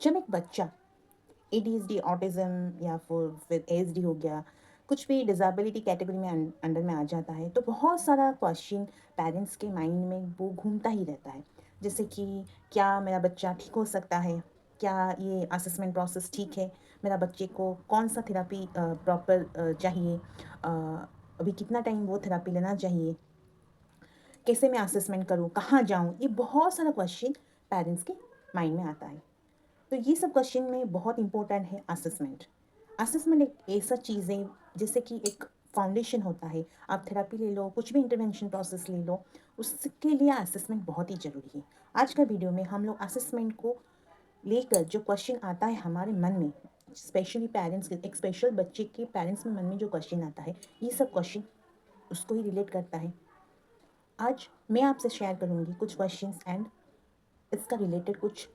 जब एक बच्चा एडीएचडी, ऑटिज्म या फिर एएसडी हो गया, कुछ भी डिज़ेबिलिटी कैटेगरी में अंडर में आ जाता है, तो बहुत सारा क्वेश्चन पेरेंट्स के माइंड में वो घूमता ही रहता है। जैसे कि क्या मेरा बच्चा ठीक हो सकता है? क्या ये असेसमेंट प्रोसेस ठीक है? मेरा बच्चे को कौन सा थेरेपी प्रॉपर चाहिए? अ, अभी कितना टाइम वो थेरेपी लेना चाहिए? कैसे मैं असेसमेंट करूँ? कहाँ जाऊँ? ये बहुत सारा क्वेश्चन पेरेंट्स के माइंड में आता है। तो ये सब क्वेश्चन में बहुत इंपॉर्टेंट है असेसमेंट। असेसमेंट एक ऐसा चीज़ है जैसे कि एक फाउंडेशन होता है। आप थेरेपी ले लो, कुछ भी इंटरवेंशन प्रोसेस ले लो, उसके लिए असेसमेंट बहुत ही ज़रूरी है। आज का वीडियो में हम लोग असेसमेंट को लेकर जो क्वेश्चन आता है हमारे मन में, स्पेशली पेरेंट्स के, एक स्पेशल बच्चे के पेरेंट्स में मन में जो क्वेश्चन आता है, ये सब क्वेश्चन उसको ही रिलेट करता है। आज मैं आपसे शेयर करूँगी कुछ क्वेश्चंस एंड इसका रिलेटेड कुछ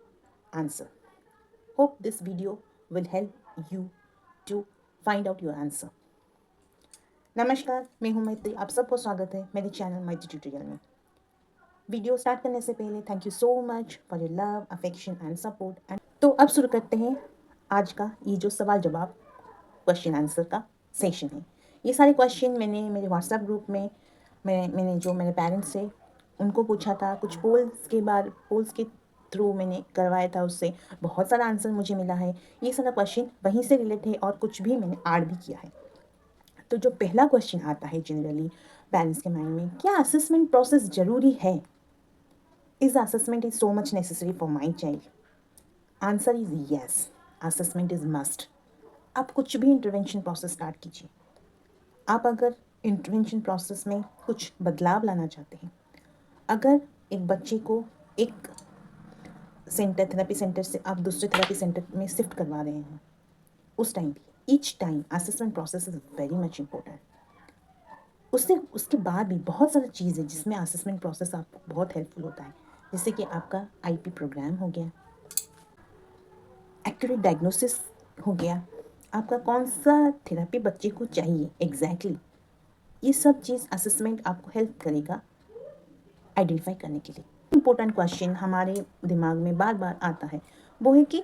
answer. Hope this video will help you to find out your answer. नमस्कार, मैं हूं मैत्री। आप सबको स्वागत है मेरे चैनल मैत्री ट्यूटोरियल में। वीडियो स्टार्ट करने से पहले thank you so much for your love, affection and support. And तो अब शुरू करते हैं आज का ये जो सवाल जवाब क्वेश्चन आंसर का सेशन है। ये सारे क्वेश्चन मैंने मेरे व्हाट्सएप ग्रुप में मैंने जो मेरे पेरेंट्स से उनको पूछा था। कुछ पोल्स के थ्रू मैंने करवाया था, उससे बहुत सारा आंसर मुझे मिला है। ये सारा क्वेश्चन वहीं से रिलेट है और कुछ भी मैंने ऐड भी किया है। तो जो पहला क्वेश्चन आता है जनरली पेरेंट्स के माइंड में, क्या असेसमेंट प्रोसेस ज़रूरी है? Is assessment is so much necessary for my child? Answer is yes, assessment is must. आप कुछ भी इंटरवेंशन प्रोसेस स्टार्ट कीजिए। आप अगर इंटरवेंशन प्रोसेस में कुछ बदलाव लाना चाहते हैं, अगर एक बच्चे को एक थेरेपी सेंटर से आप दूसरे थेरेपी सेंटर में शिफ्ट करवा रहे हैं, उस टाइम भी each time assessment process is very much important. उसके बाद भी बहुत सारी चीज़ है जिसमें असेसमेंट प्रोसेस आपको बहुत हेल्पफुल होता है। जैसे कि आपका आईपी प्रोग्राम हो गया, एक्यूरेट डायग्नोसिस हो गया, आपका कौन सा थेरेपी बच्चे को चाहिए एग्जैक्टली, ये सब चीज़ असेसमेंट आपको हेल्प करेगा आइडेंटिफाई करने के लिए। इम्पोर्टेंट क्वेश्चन हमारे दिमाग में बार बार आता है, वो है कि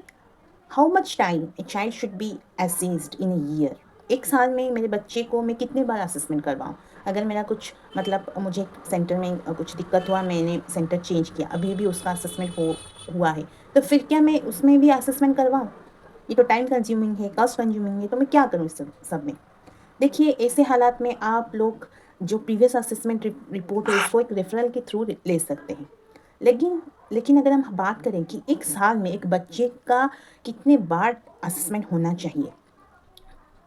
how much time a child should be assessed in a year. एक साल में मेरे बच्चे को मैं कितने बार असेसमेंट करवाऊँ? अगर मेरा कुछ मतलब मुझे सेंटर में कुछ दिक्कत हुआ, मैंने सेंटर चेंज किया, अभी भी उसका असेसमेंट हुआ है, तो फिर क्या मैं उसमें भी असेसमेंट करवाऊँ? ये तो टाइम कंज्यूमिंग है, कॉस्ट कंज्यूमिंग है, तो मैं क्या करूँ इस सब में? देखिए, ऐसे हालात में आप लोग जो प्रीवियस असेसमेंट रिपोर्ट है उसको एक रेफरल के थ्रू ले सकते हैं। लेकिन लेकिन अगर हम बात करें कि एक साल में एक बच्चे का कितने बार असेसमेंट होना चाहिए,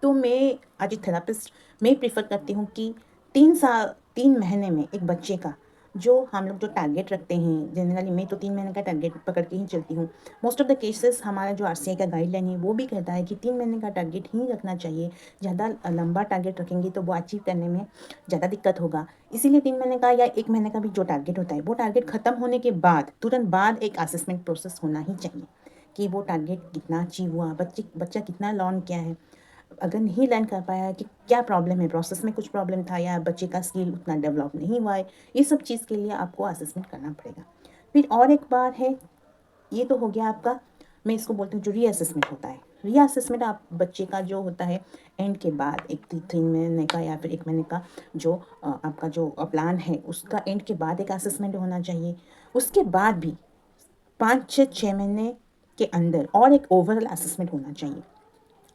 तो मैं एज ए थेरेपिस्ट मैं प्रेफर करती हूँ कि 3 महीने में एक बच्चे का जो हम लोग जो टारगेट रखते हैं, जनरली मैं तो 3 महीने का टारगेट पकड़ के ही चलती हूँ। मोस्ट ऑफ द केसेस हमारा जो आरसीआई का गाइडलाइन है वो भी कहता है कि 3 महीने का टारगेट ही रखना चाहिए। ज़्यादा लंबा टारगेट रखेंगे तो वो अचीव करने में ज़्यादा दिक्कत होगा। इसीलिए 3 महीने का या 1 महीने का भी जो टारगेट होता है, वो टारगेट ख़त्म होने के बाद तुरंत बाद एक असेसमेंट प्रोसेस होना ही चाहिए कि वो टारगेट कितना अचीव हुआ, बच्चा कितना लर्न किया है। अगर नहीं लर्न कर पाया कि क्या प्रॉब्लम है, प्रोसेस में कुछ प्रॉब्लम था या बच्चे का स्किल उतना डेवलप नहीं हुआ है, ये सब चीज़ के लिए आपको असेसमेंट करना पड़ेगा। फिर और एक बात है, ये तो हो गया आपका, मैं इसको बोलती हूँ जो रीअसेसमेंट होता है। रीअसेसमेंट आप बच्चे का जो होता है एंड के बाद, एक 3 महीने का या फिर 1 महीने का जो आपका जो प्लान है, उसका एंड के बाद एक असेसमेंट होना चाहिए। उसके बाद भी 5 से 6 महीने के अंदर और एक ओवरऑल असेसमेंट होना चाहिए।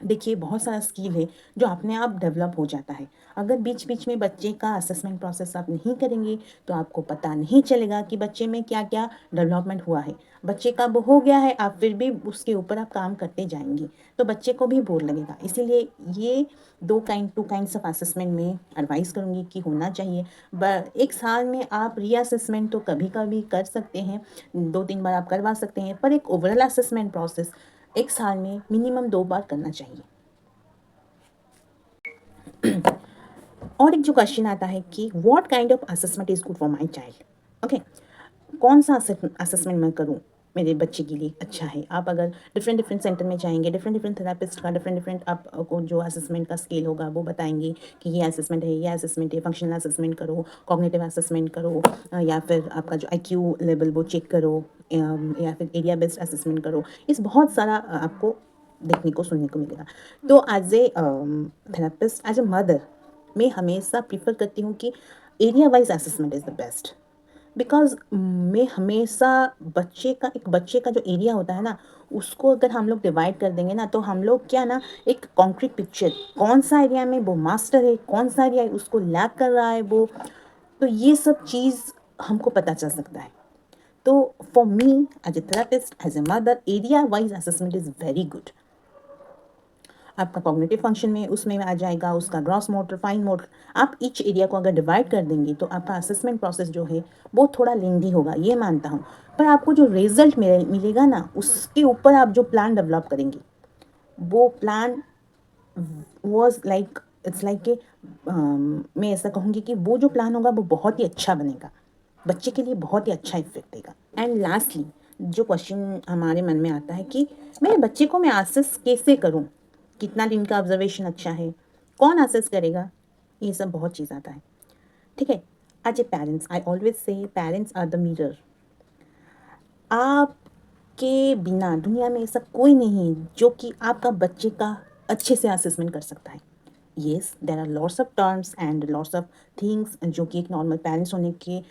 देखिए, बहुत सारा स्किल है जो अपने आप डेवलप हो जाता है। अगर बीच बीच में बच्चे का असेसमेंट प्रोसेस आप नहीं करेंगे तो आपको पता नहीं चलेगा कि बच्चे में क्या क्या डेवलपमेंट हुआ है। बच्चे का वो हो गया है, आप फिर भी उसके ऊपर आप काम करते जाएंगे तो बच्चे को भी बोर लगेगा। इसीलिए ये टू काइंड्स ऑफ असेसमेंट में एडवाइस करूँगी कि होना चाहिए। एक साल में आप रीअसेसमेंट तो कभी कभी कर सकते हैं, 2-3 बार आप करवा सकते हैं, पर एक ओवरऑल असेसमेंट प्रोसेस एक साल में मिनिमम 2 बार करना चाहिए। और एक जो क्वेश्चन आता है कि what kind of assessment is good for my child. Okay, कौन सा असेसमेंट मैं करूँ मेरे बच्चे के लिए अच्छा है? आप अगर डिफरेंट डिफरेंट सेंटर में जाएंगे, डिफरेंट डिफरेंट थेरापिस्ट का डिफरेंट डिफरेंट आपको जो असेसमेंट का स्केल होगा वो बताएंगे कि ये असेसमेंट है, ये असेसमेंट है, फंक्शनल असेसमेंट करो, कॉग्निटिव असेसमेंट करो, या फिर आपका जो आईक्यू लेवल वो चेक करो, या फिर एरिया बेस्ड असेसमेंट करो, इस बहुत सारा आपको देखने को सुनने को मिलेगा। तो as a therapist, as a mother, मैं हमेशा प्रीफर करती हूँ कि area wise assessment is the best. Because मैं हमेशा एक बच्चे का जो एरिया होता है ना, उसको अगर हम लोग डिवाइड कर देंगे ना, तो हम लोग क्या ना, एक कॉन्क्रीट पिक्चर, कौन सा एरिया में वो मास्टर है, कौन सा एरिया उसको लैक कर रहा है वो, तो ये सब चीज़ हमको पता चल सकता है। तो for me as a therapist, as a mother, area wise assessment is very good. आपका कॉग्निटिव फंक्शन में उसमें आ जाएगा, उसका ग्रॉस मोटर, फाइन मोटर, आप ईच एरिया को अगर डिवाइड कर देंगे तो आपका असेसमेंट प्रोसेस जो है वो थोड़ा लेंदी होगा, ये मानता हूँ। पर आपको जो रिजल्ट मिलेगा ना, उसके ऊपर आप जो प्लान डेवलप करेंगे, वो plan was like, it's like कि मैं ऐसा कहूँगी कि वो जो प्लान होगा वो बहुत ही अच्छा बनेगा, बच्चे के लिए बहुत ही अच्छा इफेक्ट देगा। एंड लास्टली, जो क्वेश्चन हमारे मन में आता है कि मेरे बच्चे को मैं असेस कैसे करूं, कितना दिन का ऑब्जर्वेशन अच्छा है, कौन असेस करेगा, ये सब बहुत चीज़ आता है। ठीक है, as a parents, I always say parents are the mirror. आपके बिना दुनिया में ऐसा कोई नहीं है जो कि आपका बच्चे का अच्छे से असेसमेंट कर सकता है। Yes, there are lots of terms and lots of things जो कि एक नॉर्मल पेरेंट्स होने के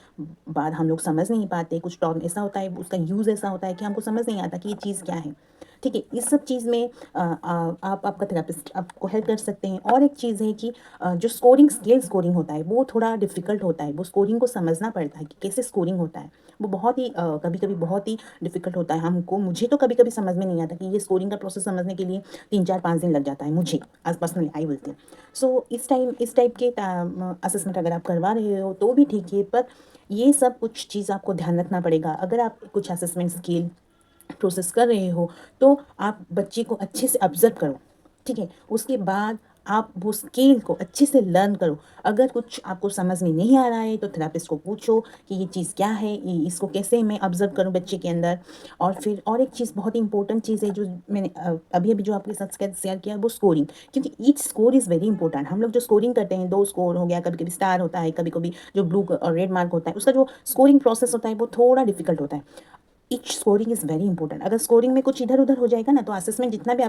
बाद हम लोग समझ नहीं पाते। कुछ टर्म ऐसा होता है, उसका यूज़ ऐसा होता है कि हमको समझ नहीं आता कि ये चीज़ क्या है। ठीक है, इस सब चीज़ में आप आपका थेरेपिस्ट आपको हेल्प कर सकते हैं। और एक चीज़ है कि जो स्कोरिंग होता है वो थोड़ा डिफ़िकल्ट होता है, वो स्कोरिंग को समझना पड़ता है कि कैसे स्कोरिंग होता है। वो बहुत ही कभी कभी बहुत ही डिफ़िकल्ट होता है हमको, मुझे तो कभी कभी समझ में नहीं आता कि ये स्कोरिंग का प्रोसेस समझने के लिए 3 4 5 दिन लग जाता है मुझे, आज पर्सनली आई बोलती हूँ। सो इस टाइप के असेसमेंट अगर आप करवा रहे हो तो भी ठीक है, पर ये सब कुछ चीज़ आपको ध्यान रखना पड़ेगा। अगर आप कुछ असेसमेंट स्केल प्रोसेस कर रहे हो तो आप बच्चे को अच्छे से ऑब्जर्व करो। ठीक है, उसके बाद आप वो स्केल को अच्छे से लर्न करो। अगर कुछ आपको समझ में नहीं आ रहा है तो थेरेपिस्ट को पूछो कि ये चीज़ क्या है, ये इसको कैसे मैं ऑब्जर्व करूँ बच्चे के अंदर। और फिर और एक चीज़, बहुत ही इंपॉर्टेंट चीज़ है जो मैंने अभी अभी जो आपके साथ शेयर किया, वो स्कोरिंग। क्योंकि each score is very important. हम लोग जो स्कोरिंग करते हैं, 2 स्कोर हो गया, कभी कभी स्टार होता है, कभी कभी जो ब्लू और रेड मार्क होता है, उसका जो स्कोरिंग प्रोसेस होता है वो थोड़ा डिफिकल्ट होता है। Each scoring is very important. अगर स्कोरिंग में कुछ इधर उधर हो जाएगा ना, तो असेसमेंट जितना भी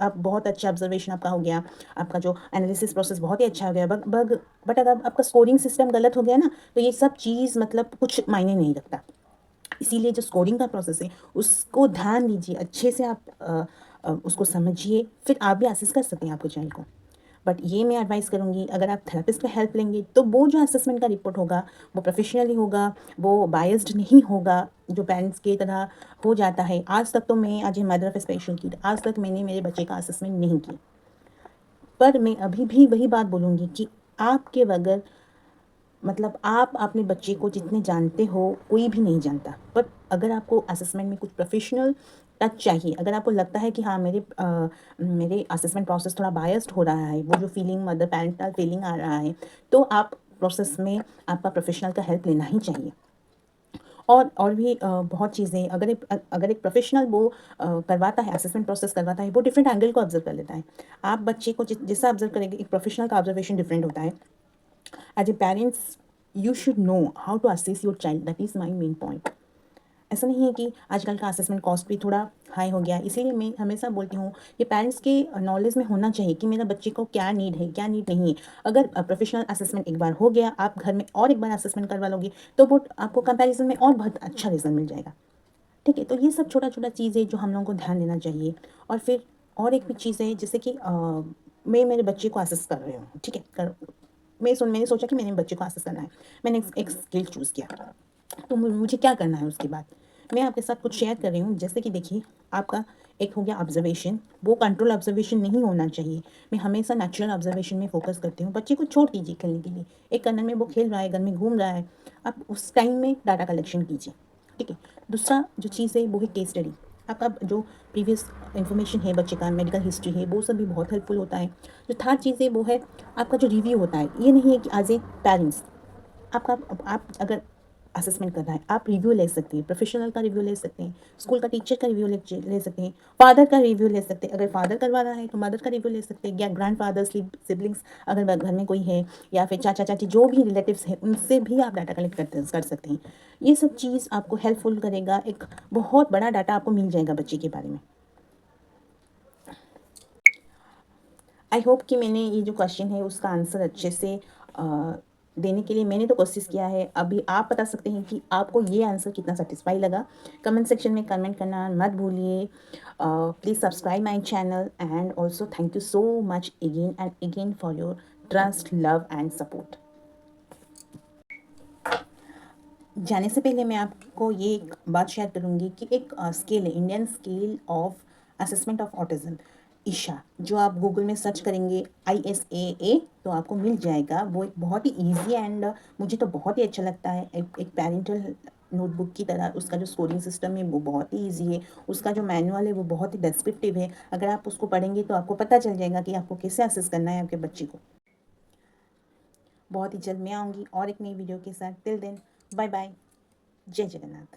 आप बहुत अच्छा ऑब्जर्वेशन आपका हो गया, आपका जो एनालिसिस प्रोसेस बहुत ही अच्छा हो गया, बट अगर आपका स्कोरिंग सिस्टम गलत हो गया ना, तो ये सब चीज़ मतलब कुछ मायने नहीं रखता। इसीलिए जो स्कोरिंग का प्रोसेस है उसको ध्यान दीजिए, अच्छे से आप उसको समझिए, फिर आप भी असेस कर सकते हैं आपके चाइल्ड को। बट ये मैं एडवाइस करूँगी, अगर आप थेरेपिस्ट का हेल्प लेंगे तो वो जो असेसमेंट का रिपोर्ट होगा वो प्रोफेशनली होगा, वो बायस्ड नहीं होगा जो पेरेंट्स की तरह हो जाता है। आज तक तो मैं, आज a mother of A special kid, आज तक मैंने मेरे बच्चे का असेसमेंट नहीं किया। पर मैं अभी भी वही बात बोलूँगी कि आपके बगैर, मतलब आप अपने बच्चे को जितने जानते हो कोई भी नहीं जानता। पर अगर आपको असेसमेंट में कुछ प्रोफेशनल टच चाहिए, अगर आपको लगता है कि हाँ मेरे असेसमेंट प्रोसेस थोड़ा बायस्ड हो रहा है, वो जो फीलिंग मदर पेरेंटल फीलिंग आ रहा है, तो आप प्रोसेस में आपका प्रोफेशनल का हेल्प लेना ही चाहिए। और भी बहुत चीज़ें, अगर एक प्रोफेशनल वो करवाता है, असेसमेंट प्रोसेस करवाता है, वो डिफरेंट एंगल को ऑब्जर्व कर लेता है। आप बच्चे को जैसा ऑब्जर्व करेंगे, एक प्रोफेशनल का ऑब्जर्वेशन डिफरेंट होता है। As a parents, you should know how to assess your child, that is my main point. ऐसा नहीं है कि आजकल का असेसमेंट कॉस्ट भी थोड़ा हाई हो गया, इसीलिए मैं हमेशा बोलती हूँ कि पेरेंट्स के नॉलेज में होना चाहिए कि मेरा बच्चे को क्या नीड है, क्या नीड नहीं है। अगर प्रोफेशनल असेसमेंट एक बार हो गया, आप घर में और एक बार असेसमेंट करवा लोगे तो वो आपको कंपैरिजन में और बहुत अच्छा रिजल्ट मिल जाएगा। ठीक है, तो ये सब छोटा छोटा चीज़ है जो हम लोगों को ध्यान देना चाहिए। और फिर और एक भी चीज़ है, जैसे कि मैं मेरे बच्चे को असेस कर रही हूँ, ठीक है, मैंने सोचा कि मैंने बच्चे को असेस करना है, मैंने एक स्किल चूज़ किया, तो मुझे क्या करना है उसके बाद मैं आपके साथ कुछ शेयर कर रही हूँ। जैसे कि देखिए, आपका एक हो गया ऑब्जर्वेशन, वो कंट्रोल ऑब्जर्वेशन नहीं होना चाहिए। मैं हमेशा नेचुरल ऑब्जर्वेशन में फोकस करती हूँ। बच्चे को छोड़ दीजिए खेलने के लिए, एक कर्नल में वो खेल रहा है, घर में घूम रहा है, आप उस टाइम में डाटा कलेक्शन कीजिए। ठीक है, दूसरा जो चीज़ है वो है केस स्टडी। आपका जो प्रीवियस इन्फॉर्मेशन है बच्चे का, मेडिकल हिस्ट्री है, वो सब भी बहुत हेल्पफुल होता है। जो थर्ड चीज़ है वो है आपका जो रिव्यू होता है। ये नहीं है कि एज ए पेरेंट्स आपका, आप अगर असेसमेंट कर रहा है, आप रिव्यू ले सकते हैं, प्रोफेशनल का रिव्यू ले सकते हैं, स्कूल का टीचर का रिव्यू ले सकते हैं, फादर का रिव्यू ले सकते हैं, अगर फादर करवा रहा है तो मदर का रिव्यू ले सकते हैं, या ग्रैंड फादर सिबलिंग्स अगर घर में कोई है, या फिर चाचा चाची जो भी रिलेटिव्स हैं उनसे भी आप डाटा कलेक्ट कर सकते हैं। ये सब चीज़ आपको हेल्पफुल करेगा, एक बहुत बड़ा डाटा आपको मिल जाएगा बच्चे के बारे में। आई होप कि मैंने ये जो क्वेश्चन है उसका आंसर अच्छे से देने के लिए मैंने तो कोशिश किया है। अभी आप बता सकते हैं कि आपको ये आंसर कितना सेटिस्फाई लगा। कमेंट सेक्शन में कमेंट करना मत भूलिए। Please subscribe my channel and also thank you so much again and again for your trust, love and support. जाने से पहले मैं आपको ये एक बात शेयर करूँगी कि एक स्केल है, Indian scale of assessment of autism, ISAA, जो आप गूगल में सर्च करेंगे ISAA तो आपको मिल जाएगा। वो एक बहुत ही ईजी एंड मुझे तो बहुत ही अच्छा लगता है, एक पेरेंटल नोटबुक की तरह। उसका जो स्कोरिंग सिस्टम है वो बहुत ही ईजी है, उसका जो मैनुअल है वो बहुत ही डिस्क्रिप्टिव है। अगर आप उसको पढ़ेंगे तो आपको पता चल जाएगा कि आपको कैसे असेस करना है आपके बच्चे को। बहुत ही जल्द मैं आऊँगी और एक नई वीडियो के साथ। टिल देन बाय बाय, जय जगन्नाथ।